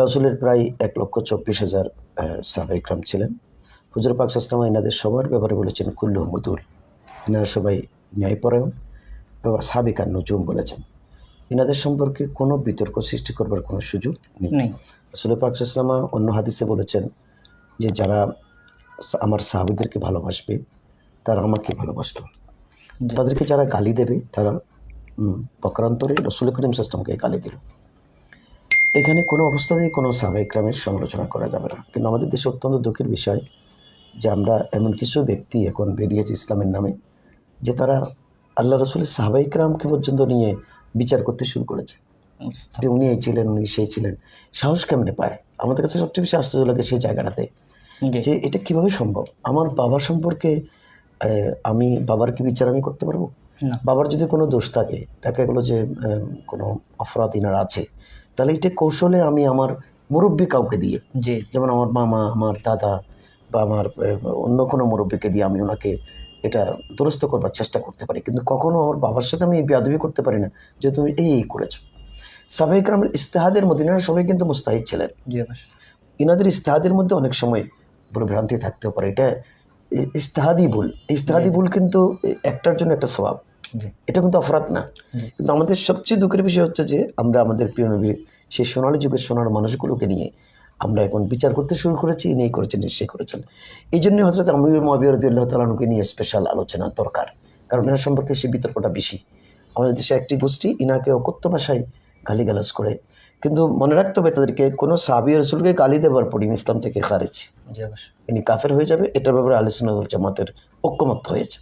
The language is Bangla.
রাসূলের প্রায় ১,২৪,০০০ সাহাবায়ে ইকরাম ছিলেন। হুজুর পাক সাল্লাল্লাহু আলাইহি ওয়াসাল্লাম এনাদের সবার ব্যাপারে বলেছেন কুল্লুহুম উদুল। এনারা সবাই ন্যায়পরায়ণ এবং আসহাবিকান নুজুম বলেছেন। এনাদের সম্পর্কে কোনো বিতর্ক সৃষ্টি করবার কোনো সুযোগ নেই। রাসূল পাক সাল্লাল্লাহু আলাইহি ওয়াসাল্লাম অন্য হাদিসে বলেছেন যে যারা আমার সাহাবীদেরকে ভালোবাসবে তারা আমাকে ভালোবাসলো। তাদেরকে যারা গালি দেবে তারা পক্ষান্তরে রাসূল করিম সাল্লাল্লাহু আলাইহি ওয়াসাল্লামকে গালি দিল। এখানে কোনো অবস্থাতেই কোনো সাহাবায়ে ইকরামের সমালোচনা করা যাবে না। কিন্তু আমাদের দেশে অত্যন্ত দুঃখের বিষয় যে আমরা এমন কিছু ব্যক্তি এখন বেরিয়েছে ইসলামের নামে যে তারা আল্লাহ রসুলের সাহাবায়ে ইকরামকে পর্যন্ত নিয়ে বিচার করতে শুরু করেছে যে উনি এই ছিলেন, উনি সেই ছিলেন। সাহস কেমনে পায়? আমাদের কাছে সবচেয়ে বেশি আশ্চর্য লাগে সেই জায়গাটাতে যে এটা কিভাবে সম্ভব। আমার বাবা সম্পর্কে আমি বাবার কি বিচার আমি করতে পারবো? বাবার যদি কোনো দোষ থাকে, তাকে এগুলো যে কোনো অপরাধ ইনার আছে, তাহলে এটা কৌশলে আমি আমার মুরব্বী কাউকে দিয়ে, যেমন আমার মামা, আমার দাদা বা আমার অন্য কোনো মুরব্বীকে দিয়ে আমি ওনাকে এটা দুরস্ত করবার চেষ্টা করতে পারি। কিন্তু কখনো আমার বাবার সাথে আমি বেয়াদবি করতে পারি না যে তুমি এই করেছো। সাহাবায়ে ইকরামের ইজতিহাদের মধ্যে এনারা সবাই কিন্তু মুজতাহিদ ছিলেন। ইনাদের ইজতিহাদের মধ্যে অনেক সময় ভ্রান্তি থাকতেও পারে। এটা ইজতিহাদি ভুল। ইজতিহাদি ভুল কিন্তু একটার জন্য একটা সওয়াব, এটা কিন্তু অপরাধ না। কিন্তু আমাদের সবচেয়ে দুঃখের বিষয় হচ্ছে যে আমরা আমাদের প্রিয় নবীর সেই সোনালী যুগের সোনার মানুষগুলোকে নিয়ে আমরা এখন বিচার করতে শুরু করেছি, ইনি করেছেন, সে করেছেন। এই জন্যই হযরত আমির মুআবিয়া রাদিয়াল্লাহু তাআলা আনহুকে নিয়ে স্পেশাল আলোচনা দরকার, কারণ এনার সম্পর্কে সেই বিতর্কটা বেশি। আমাদের দেশে একটি গোষ্ঠী ইনাকে অকথ্য ভাষায় গালিগালাজ করে, কিন্তু মনে রাখতে হবে তাদেরকে কোনো সাহাবী রাসূলকে গালি দেওয়ার পর ইসলাম থেকে খারিজ, ইনি কাফের হয়ে যাবে। এটার ব্যাপারে আহলে সুন্নাত ওয়াল জামাতের ঐক্যমত হয়েছে।